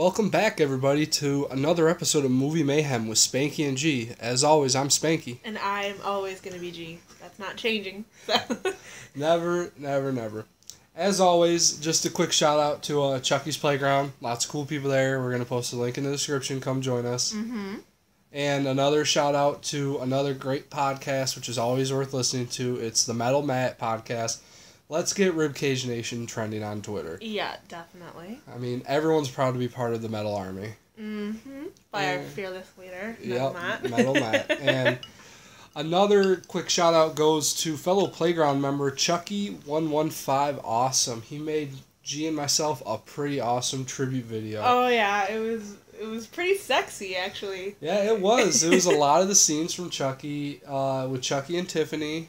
Welcome back, everybody, to another episode of Movie Mayhem with Spanky and G. As always, I'm Spanky. And I'm always going to be G. That's not changing. Never. As always, just a quick shout out to Chucky's Playground. Lots of cool people there. We're going to post a link in the description. Come join us. Mm-hmm. And another shout out to another great podcast, which is always worth listening to. It's the Metal Matt podcast. Let's get Ribcage Nation trending on Twitter. Yeah, definitely. I mean, everyone's proud to be part of the Metal Army. Mm-hmm. By our fearless leader, Metal Matt. Metal Matt. And another quick shout out goes to fellow Playground member Chucky115 Awesome. He made G and myself a pretty awesome tribute video. Oh yeah, it was pretty sexy actually. Yeah, it was. It was a lot of the scenes from Chucky, with Chucky and Tiffany.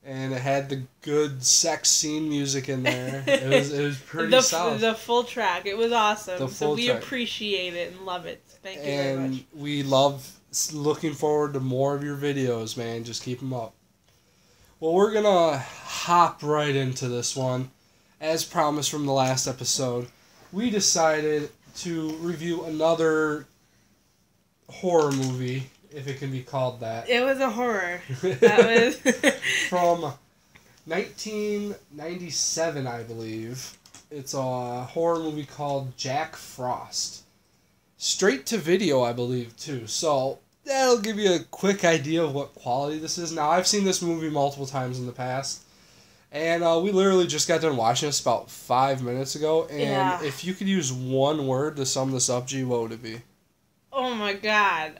And it had the good sex scene music in there. It was pretty solid. The full track. It was awesome. So we appreciate it and love it. Thank you very much. And we love looking forward to more of your videos, man. Just keep them up. Well, we're going to hop right into this one. As promised from the last episode, we decided to review another horror movie, if it can be called that. It was a horror. That was from 1997, I believe. It's a horror movie called Jack Frost. Straight to video, I believe, too. So that'll give you a quick idea of what quality this is. Now, I've seen this movie multiple times in the past. And we literally just got done watching this about 5 minutes ago. And if you could use one word to sum this up, G, what would it be? Oh my god.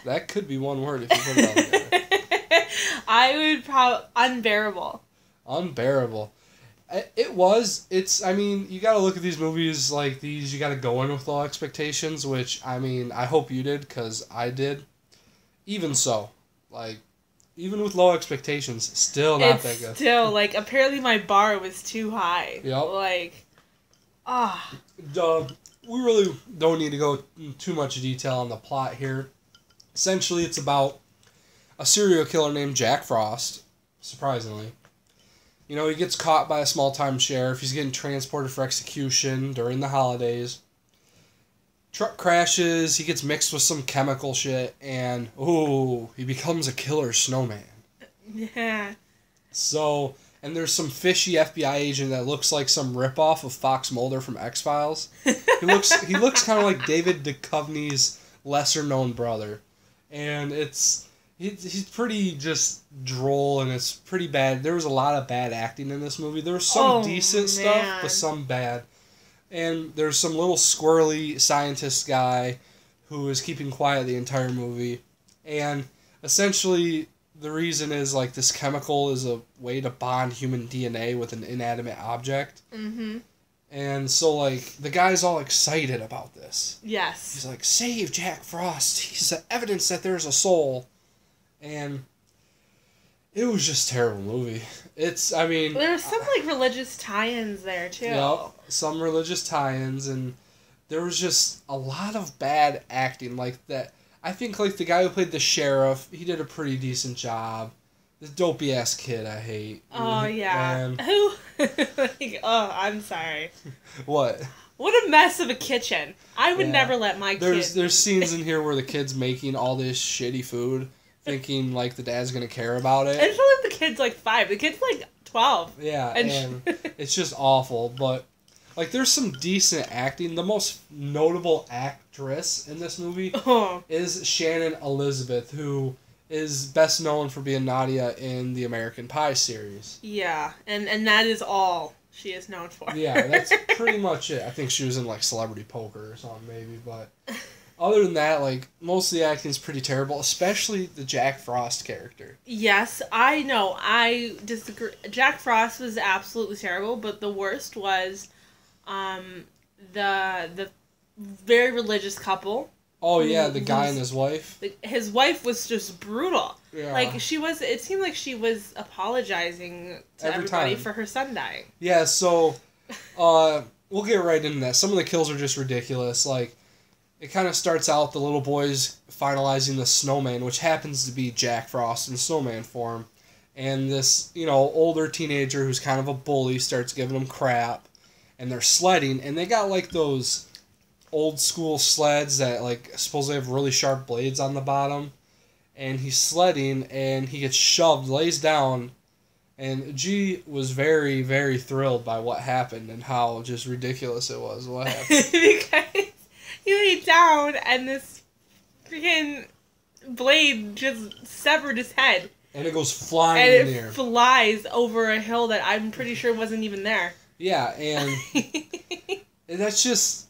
That could be one word if you put it out there. I would probably... Unbearable. Unbearable. I mean, you gotta look at these movies like these, you gotta go in with low expectations, which, I mean, I hope you did, because I did. Even so, even with low expectations, still not that good. Still, apparently my bar was too high. Yep. We really don't need to go into too much detail on the plot here. Essentially, it's about a serial killer named Jack Frost, surprisingly. You know, he gets caught by a small-time sheriff. He's getting transported for execution during the holidays. Truck crashes. He gets mixed with some chemical shit. And, he becomes a killer snowman. Yeah. So... And there's some fishy FBI agent that looks like some ripoff of Fox Mulder from X-Files. He looks kind of like David Duchovny's lesser-known brother. And he's pretty just droll, and it's pretty bad. There was a lot of bad acting in this movie. There was some decent stuff, but some bad. And there's some little squirrely scientist guy who is keeping quiet the entire movie. And essentially... The reason is, this chemical is a way to bond human DNA with an inanimate object. Mm-hmm. And so, the guy's all excited about this. Yes. He's like, save Jack Frost. He's evidence that there's a soul. And it was just a terrible movie. There was some, religious tie-ins there, too. Yep, some religious tie-ins, and there was just a lot of bad acting like that. I think, the guy who played the sheriff, he did a pretty decent job. This dopey-ass kid I hate. Oh, yeah. Who? I'm sorry. What? What a mess of a kitchen. I would never let my kid... There's scenes in here where the kid's making all this shitty food, thinking, the dad's gonna care about it. It's not the kid's, 5. The kid's, 12. Yeah, and it's just awful, but... there's some decent acting. The most notable actress in this movie is Shannon Elizabeth, who is best known for being Nadia in the American Pie series. Yeah, and that is all she is known for. Yeah, that's pretty much it. I think she was in, Celebrity Poker or something, maybe, but... Other than that, most of the acting's pretty terrible, especially the Jack Frost character. Yes, I know. I disagree. Jack Frost was absolutely terrible, but the worst was... the very religious couple. Oh yeah, the guy and his wife. His wife was just brutal. Yeah. It seemed like she was apologizing to everybody for her son dying. Yeah, so, we'll get right into that. Some of the kills are just ridiculous. It kind of starts out the little boys finalizing the snowman, which happens to be Jack Frost in snowman form. And this, older teenager who's kind of a bully starts giving them crap. And they're sledding, and they got, those old school sleds that like supposedly have really sharp blades on the bottom, and he's sledding and he gets shoved, lays down, and G was very, very thrilled by what happened and how just ridiculous it was what happened. Because he laid down and this freaking blade just severed his head. And it goes flying and in the air. It flies over a hill that I'm pretty sure wasn't even there. Yeah, and that's just...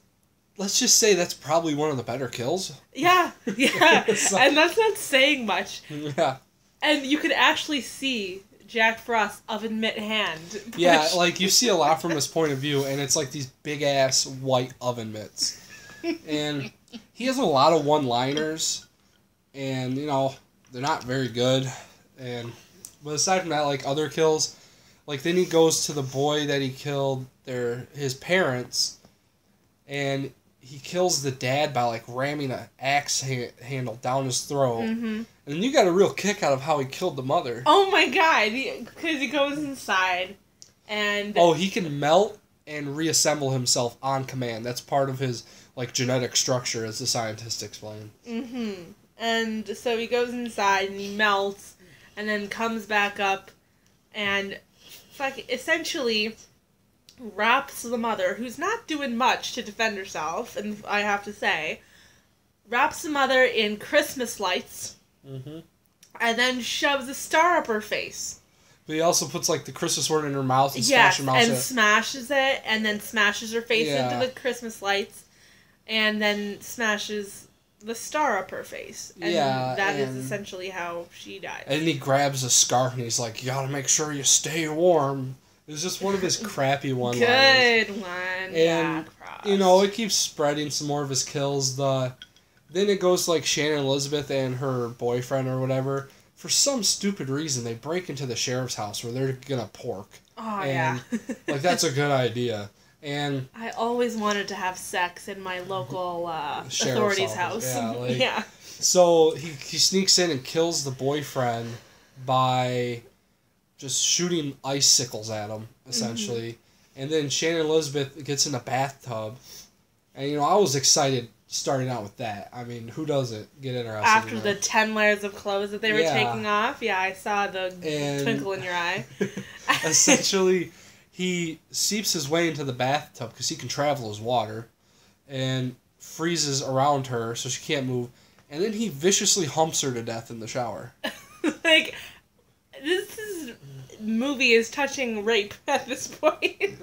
Let's just say that's probably one of the better kills. Yeah. And that's not saying much. Yeah. And you could actually see Jack Frost's oven mitt hand. Yeah, like you see a lot from his point of view, and it's like these big-ass white oven mitts. And he has a lot of one-liners, and, you know, they're not very good. But aside from that, like, other kills, like, then he goes to the boy that he killed, his parents, and he kills the dad by, like, ramming an axe handle down his throat. Mm-hmm. And you got a real kick out of how he killed the mother. Oh my god, because he goes inside, and... Oh, he can melt and reassemble himself on command. That's part of his, like, genetic structure, as the scientists explain. Mm-hmm. And so he goes inside, and he melts, and then comes back up, and essentially wraps the mother, who's not doing much to defend herself, and I have to say, wraps the mother in Christmas lights, mm-hmm. and then shoves a star up her face. But he also puts, like, the Christmas word in her mouth and smashes it, and then smashes her face into the Christmas lights, and then smashes the star up her face. And that is essentially how she dies. And he grabs a scarf and he's like, you gotta make sure you stay warm. It's just one of his crappy one-liners. Good one, and, Jack Frost. You know, it keeps spreading some more of his kills. Then it goes to, like, Shannon Elizabeth and her boyfriend or whatever. For some stupid reason, they break into the sheriff's house where they're gonna pork. Oh, yeah. Like, that's a good idea. And I always wanted to have sex in my local authority's house. Yeah, so he sneaks in and kills the boyfriend by just shooting icicles at him, essentially. Mm-hmm. And then Shannon Elizabeth gets in a bathtub. And, you know, I was excited starting out with that. I mean, who doesn't get interested after in the 10 layers of clothes that they were taking off? Yeah, I saw the twinkle in your eye. Essentially, he seeps his way into the bathtub because he can travel as water and freezes around her so she can't move. And then he viciously humps her to death in the shower. Like, movie is touching rape at this point.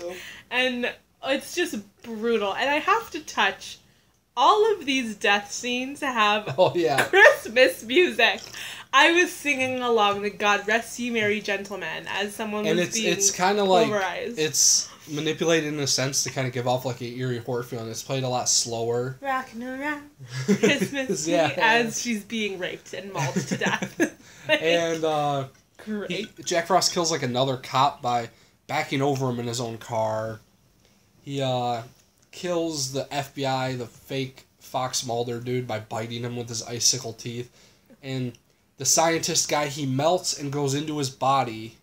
And it's just brutal. And I have to touch, all of these death scenes have Christmas music. I was singing along the God Rest Ye Merry Gentlemen as someone was being it's kind of like, pulverized. It's manipulated in a sense to kind of give off like an eerie horror feeling. It's played a lot slower. Rockin' around Christmas as she's being raped and mauled to death. And Jack Frost kills like another cop by backing over him in his own car. He kills the FBI, the fake Fox Mulder dude, by biting him with his icicle teeth. And the scientist guy, he melts and goes into his body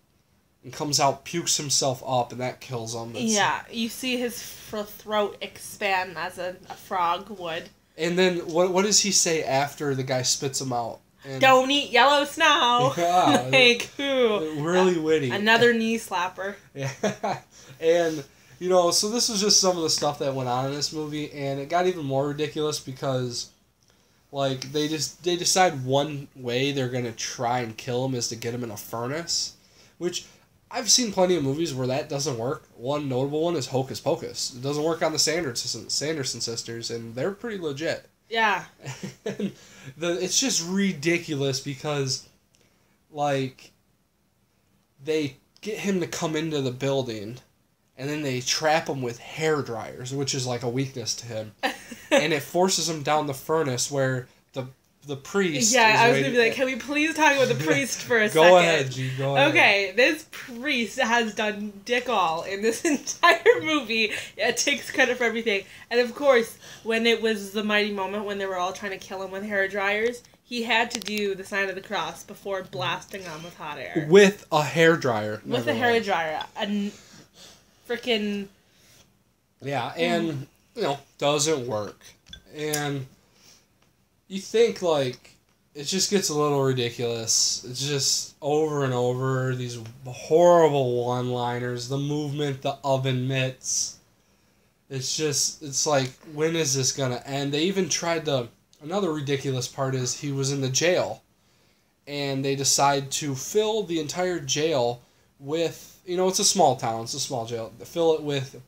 and comes out, pukes himself up, and that kills him. You see his throat expand as a frog would. And then what does he say after the guy spits him out? And don't eat yellow snow. Yeah. Like, who? Really witty. Another knee slapper. Yeah. And, you know, so this was just some of the stuff that went on in this movie, and it got even more ridiculous because, like, they decide one way they're going to try and kill him is to get him in a furnace, which I've seen plenty of movies where that doesn't work. One notable one is Hocus Pocus. It doesn't work on the Sanderson sisters, and they're pretty legit. Yeah. And it's just ridiculous because, like, they get him to come into the building, and then they trap him with hair dryers, which is like a weakness to him. And it forces him down the furnace where the priest... Yeah, I was going to be like, can we please talk about the priest for a second? Go ahead, G, go ahead. Okay, this priest has done dick all in this entire movie. It takes credit for everything. And of course, when it was the mighty moment when they were all trying to kill him with hair dryers, he had to do the sign of the cross before blasting them with hot air. With a hair dryer. With a hair dryer. A freaking... Yeah, and doesn't work. And you think, like, it just gets a little ridiculous. It's just over and over, these horrible one-liners, the movement, the oven mitts. It's like, when is this gonna end? They even tried to, another ridiculous part is he was in the jail. And they decide to fill the entire jail with, it's a small town, it's a small jail. They fill it with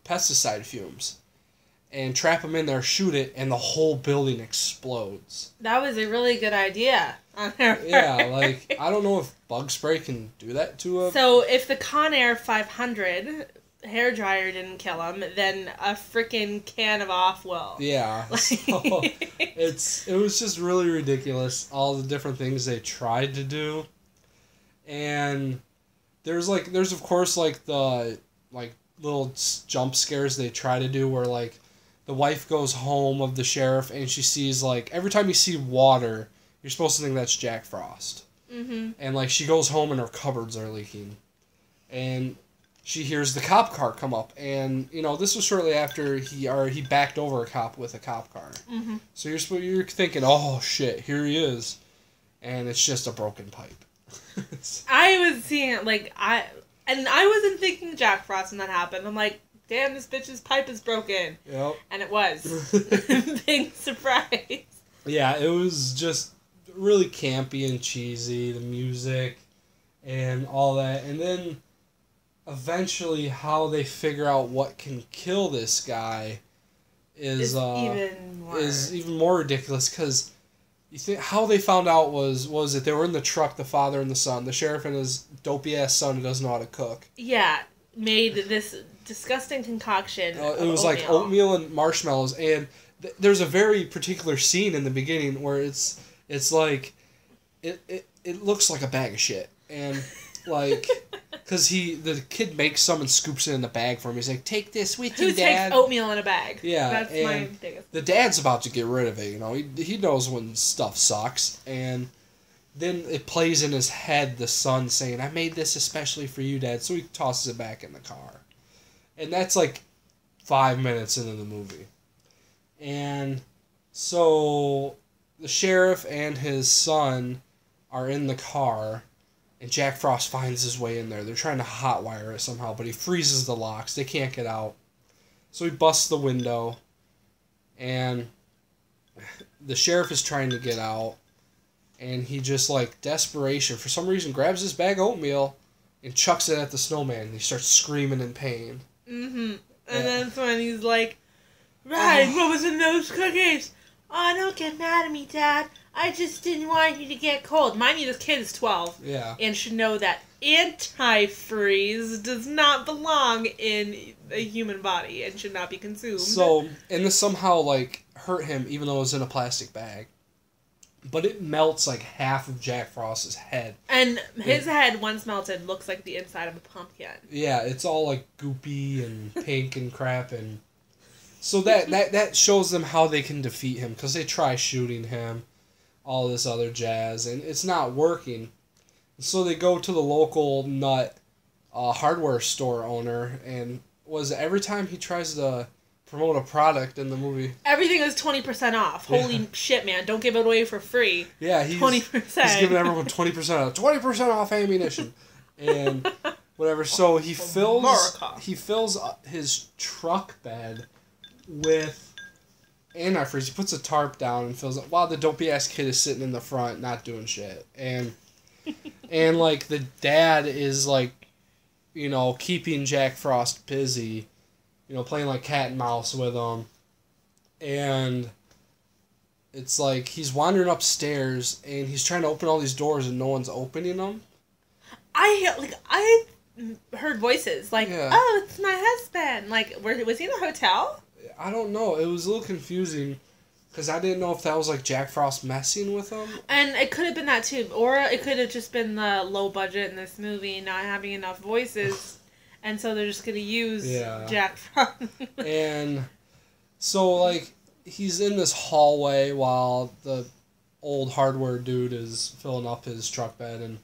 pesticide fumes. And trap him in there, shoot it, and the whole building explodes. That was a really good idea on their part. Yeah, like, I don't know if bug spray can do that to a... So, if the Conair 500 hairdryer didn't kill him, then a freaking can of off will. Yeah, so it was just really ridiculous, all the different things they tried to do. And there's of course, like, the, like, little jump scares they try to do where, like, the wife goes home of the sheriff and she sees, like, every time you see water, you're supposed to think that's Jack Frost. Mm-hmm. And, like, she goes home and her cupboards are leaking. And she hears the cop car come up. And, this was shortly after he backed over a cop with a cop car. Mm-hmm. So you're thinking, oh, shit, here he is. And it's just a broken pipe. I was seeing it, like, I wasn't thinking Jack Frost when that happened. I'm like, damn, this bitch's pipe is broken. Yep. And it was. Big surprise. Yeah, it was just really campy and cheesy, the music and all that. And then eventually how they figure out what can kill this guy is even more ridiculous, because you think how they found out was that they were in the truck, the father and the son, the sheriff and his dopey ass son who doesn't know how to cook. Yeah, made this disgusting concoction. It was like oatmeal and marshmallows, and there's a very particular scene in the beginning where it's like it looks like a bag of shit, and like because the kid makes some and scoops it in the bag for him. He's like, take this with you, Dad. Who takes oatmeal in a bag? Yeah, that's my biggest. The dad's about to get rid of it. He knows when stuff sucks, and then it plays in his head, the son saying, I made this especially for you, Dad. So he tosses it back in the car. And that's like 5 minutes into the movie. And so the sheriff and his son are in the car, and Jack Frost finds his way in there. They're trying to hotwire it somehow, but he freezes the locks. They can't get out. So he busts the window, and the sheriff is trying to get out. And he just, like, desperation, for some reason, grabs his bag of oatmeal and chucks it at the snowman. And he starts screaming in pain. Mm-hmm. And then when he's like, Ryan, what was in those cookies? Oh, don't get mad at me, Dad. I just didn't want you to get cold. Mind you, this kid is 12. Yeah. And should know that antifreeze does not belong in a human body and should not be consumed. So, and this somehow, like, hurt him, even though it was in a plastic bag. But it melts like half of Jack Frost's head. And his head, once melted, looks like the inside of a pumpkin. Yeah, it's all like goopy and pink and crap. And so that shows them how they can defeat him. Because they try shooting him, all this other jazz, and it's not working. So they go to the local nut hardware store owner. And every time he tries to promote a product in the movie, everything is 20% off. Holy shit, man. Don't give it away for free. Yeah, 20%. He's giving everyone 20% off. 20% off ammunition. And whatever. So he fills his truck bed with antifreeze. He puts a tarp down and fills it while the dopey ass kid is sitting in the front not doing shit. And like the dad is like, keeping Jack Frost busy. Playing like cat and mouse with him. And it's like he's wandering upstairs and he's trying to open all these doors and no one's opening them. I heard voices like, oh, it's my husband. Like, was he in the hotel? I don't know. It was a little confusing because I didn't know if that was like Jack Frost messing with him. And it could have been that too. Or it could have just been the low budget in this movie, not having enough voices. And so they're just going to use Jack Frost. And so, like, he's in this hallway while the old hardware dude is filling up his truck bed. And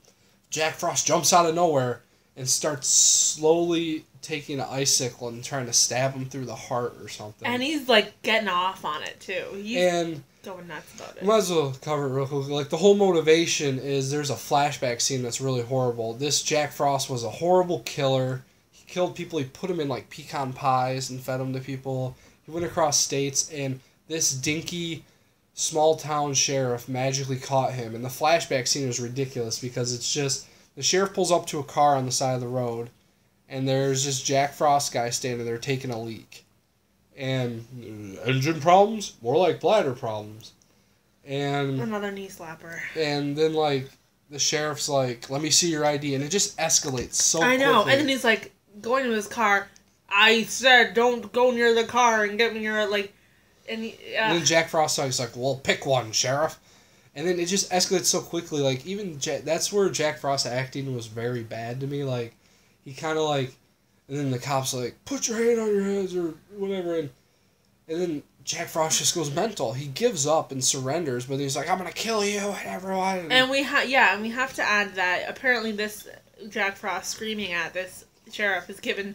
Jack Frost jumps out of nowhere and starts slowly taking an icicle and trying to stab him through the heart or something. And he's, like, getting off on it, too. He's going nuts about it. Might as well cover it real quick. Like, the whole motivation is there's a flashback scene that's really horrible. This Jack Frost was a horrible killer. He killed people. He put them in, like, pecan pies and fed them to people. He went across states, and this dinky small-town sheriff magically caught him. And the flashback scene is ridiculous because it's just... The sheriff pulls up to a car on the side of the road, and there's this Jack Frost guy standing there taking a leak. And engine problems? More like bladder problems. And another knee slapper. And then, like, the sheriff's like, let me see your ID. And it just escalates so quickly. I know. And then he's, like, going to his car. I said don't go near the car and get me your, like... And then Jack Frost is like, well, pick one, sheriff. And then it just escalates so quickly. Like, even... that's where Jack Frost's acting was very bad to me. Like, he kind of, like... And then the cop's like, put your hand on your heads or whatever. And then Jack Frost just goes mental. He gives up and surrenders, but he's like, I'm going to kill you, whatever. And we have to add that apparently this Jack Frost screaming at this sheriff is giving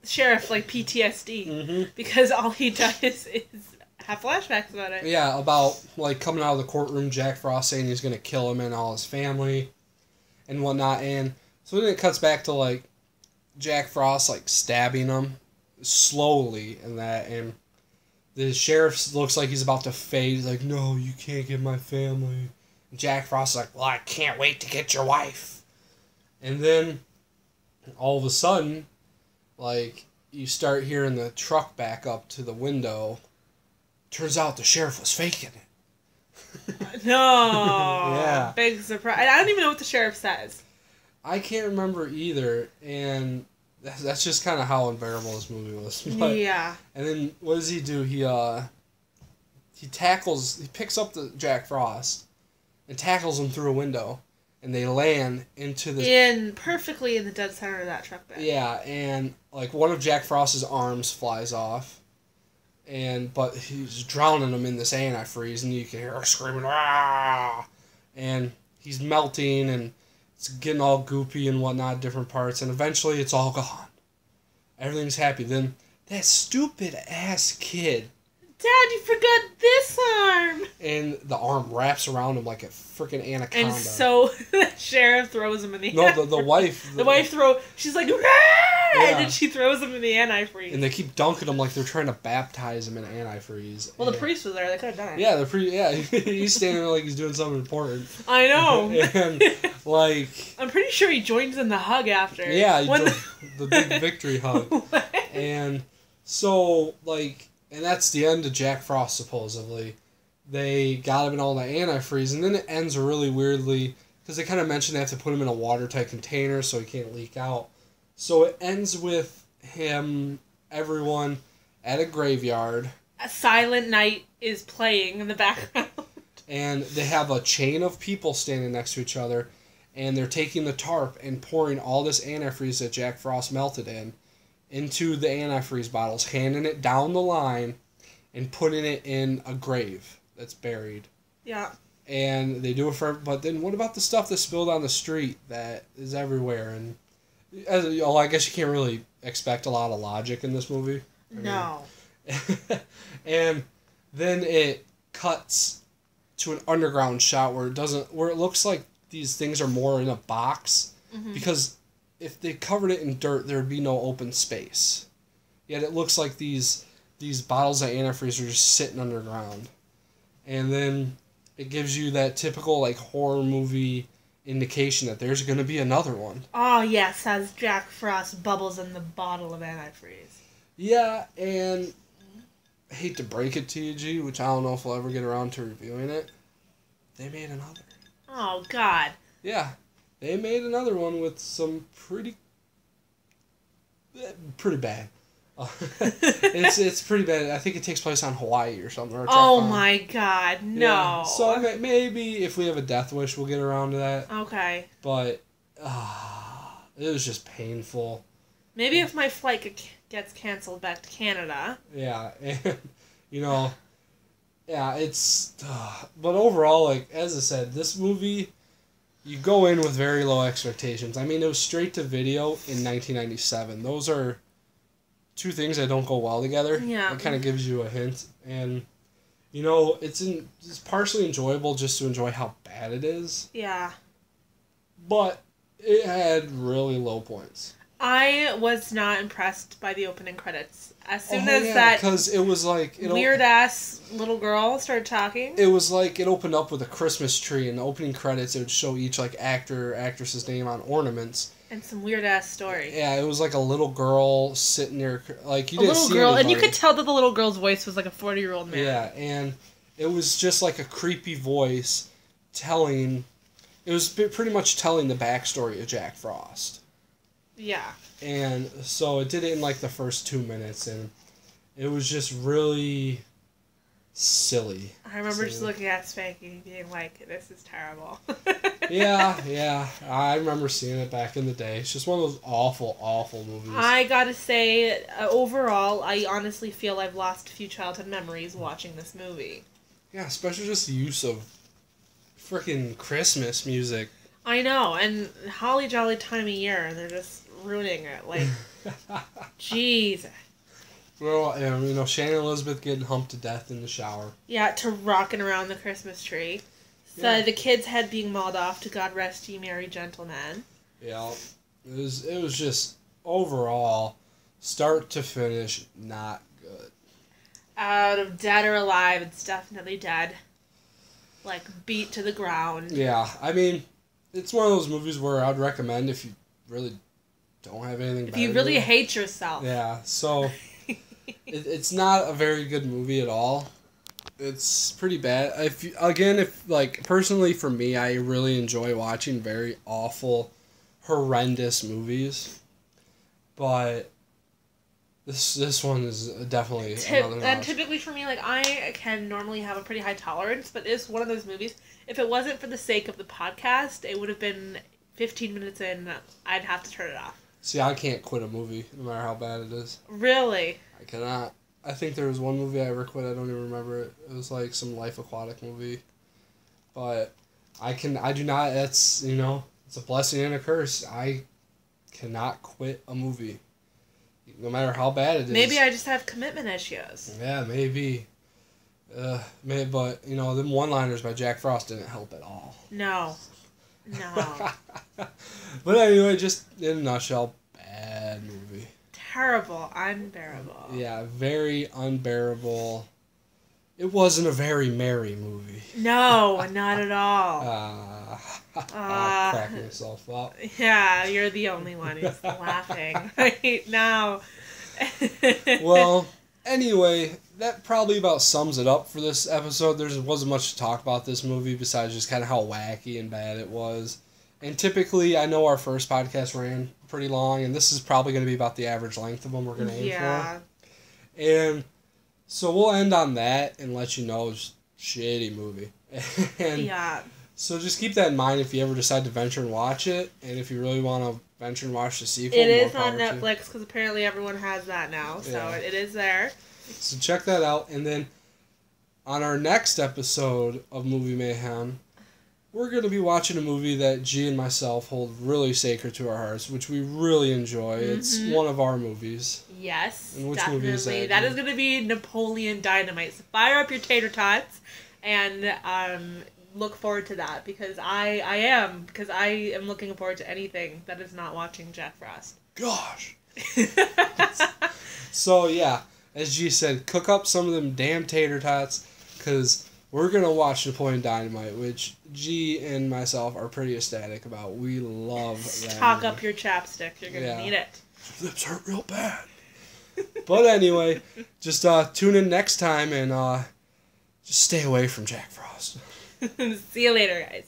the sheriff, like, PTSD. Mm-hmm. Because all he does is have flashbacks about it. Yeah, about, like, coming out of the courtroom, Jack Frost saying he's going to kill him and all his family and whatnot. And so then it cuts back to, like, Jack Frost, like, stabbing him slowly and that, and the sheriff looks like he's about to fade. He's like, no, you can't get my family. And Jack Frost is like, well, I can't wait to get your wife. And then, all of a sudden, like, you start hearing the truck back up to the window. Turns out the sheriff was faking it. No. Yeah. Big surprise. I don't even know what the sheriff says. I can't remember either, and that's just kind of how unbearable this movie was. But, yeah. And then what does he do? He picks up the Jack Frost and tackles him through a window, and they land into the... perfectly in the dead center of that truck bed. Yeah, and, like, one of Jack Frost's arms flies off, but he's drowning him in this antifreeze, and you can hear her screaming, "Ah!" And he's melting, and it's getting all goopy and whatnot, different parts, and eventually it's all gone. Everything's happy. Then that stupid-ass kid... Dad, you forgot this arm! And the arm wraps around him like a freaking anaconda. And so the sheriff throws him in the No, the wife... The wife she's like, "Rah!" Yeah. And then she throws him in the antifreeze. And they keep dunking him like they're trying to baptize him in antifreeze. Well, the priest was there. They could have done it. Yeah, he's standing there like he's doing something important. I know. And, like... I'm pretty sure he joins in the hug after. Yeah, the big victory hug. And so, like... And that's the end of Jack Frost, supposedly. They got him in all the antifreeze, and then it ends really weirdly, because they kind of mentioned they have to put him in a watertight container so he can't leak out. So it ends with everyone at a graveyard. A Silent Night is playing in the background. And they have a chain of people standing next to each other, and they're taking the tarp and pouring all this antifreeze that Jack Frost melted into the antifreeze bottles, handing it down the line, and putting it in a grave that's buried. Yeah. And they do it but then what about the stuff that's spilled on the street that is everywhere? And I guess you can't really expect a lot of logic in this movie. No. And then it cuts to an underground shot where it looks like these things are more in a box, because if they covered it in dirt, there would be no open space. Yet it looks like these bottles of antifreeze are just sitting underground. And then it gives you that typical, like, horror movie indication that there's going to be another one. Oh, yes, as Jack Frost bubbles in the bottle of antifreeze. Yeah, and I hate to break it to you, G, which I don't know if we'll ever get around to reviewing it. They made another. Oh, God. Yeah. They made another one with some pretty bad. It's pretty bad. I think it takes place on Hawaii or something. Or oh my God, no. Yeah. So maybe if we have a death wish, we'll get around to that. Okay. But it was just painful. Maybe if my flight gets canceled back to Canada. Yeah, and yeah, it's. But overall, like as I said, this movie you go in with very low expectations. I mean, it was straight to video in 1997. Those are two things that don't go well together. Yeah. It kind of gives you a hint. And, you know, it's partially enjoyable just to enjoy how bad it is. Yeah. But it had really low points. I was not impressed by the opening credits. As soon as that because it was like weird ass little girl started talking. It was like it opened up with a Christmas tree, and the opening credits it would show each like actor or actress's name on ornaments. And some weird ass story. Yeah, it was like a little girl sitting there, like you a didn't little see girl, anybody. And you could tell that the little girl's voice was like a 40-year-old man. Yeah, and it was just like a creepy voice telling. It was pretty much telling the backstory of Jack Frost. Yeah. And so it did it in like the first 2 minutes, and it was just really silly. I remember just looking at Spanky and being like, this is terrible. Yeah. I remember seeing it back in the day. It's just one of those awful, awful movies. I gotta say, overall, I honestly feel I've lost a few childhood memories watching this movie. Yeah, especially just the use of freaking Christmas music. I know, and holly jolly time of year, and they're just ruining it. Like, jeez. Well, you know, Shannon Elizabeth getting humped to death in the shower. Yeah, to rocking around the Christmas tree. So the kid's head being mauled off to God Rest Ye Merry Gentlemen. Yeah, it was just overall, start to finish, not good. Out of Dead or Alive, it's definitely dead. Like, beat to the ground. Yeah, I mean, it's one of those movies where I'd recommend if you really don't have anything better if you really hate yourself. Yeah, so it's not a very good movie at all. It's pretty bad. If like personally for me, I really enjoy watching very awful, horrendous movies, but this one is definitely another notch. And typically for me, like I can normally have a pretty high tolerance, but it's one of those movies. If it wasn't for the sake of the podcast, it would have been 15 minutes in. I'd have to turn it off. See, I can't quit a movie no matter how bad it is. Really? I cannot. I think there was one movie I ever quit. I don't even remember it. It was like some Life Aquatic movie. But I do not, that's, you know, it's a blessing and a curse. I cannot quit a movie. No matter how bad it is. Maybe I just have commitment issues. Yeah, maybe. But, you know, them one-liners by Jack Frost didn't help at all. No. But anyway, just in a nutshell, bad movie. Terrible, unbearable. Yeah, very unbearable. It wasn't a very merry movie. No, not at all. I'll crack myself up. Yeah, you're the only one who's laughing right now. Well, anyway, that probably about sums it up for this episode. There wasn't much to talk about this movie besides just kind of how wacky and bad it was. And typically, I know our first podcast ran pretty long, and this is probably going to be about the average length of them we're going to aim for. And so we'll end on that and let you know it's a shitty movie. And so just keep that in mind if you ever decide to venture and watch it, and if you really want to venture and watch the sequel. It is on Netflix because apparently everyone has that now, so Yeah. it is there. So check that out, and then on our next episode of Movie Mayhem, we're going to be watching a movie that G and myself hold really sacred to our hearts, which we really enjoy. Mm-hmm. It's one of our movies. Yes, and which definitely. Movie is that? That is going to be Napoleon Dynamite. So fire up your tater tots and look forward to that because I am looking forward to anything that is not watching Jack Frost. Gosh. So yeah, as G said, cook up some of them damn tater tots because we're going to watch Napoleon Dynamite, which G and myself are pretty ecstatic about. We love that Stock movie. up your chapstick. You're going to need it. Your lips hurt real bad. But anyway, just tune in next time and just stay away from Jack Frost. See you later, guys.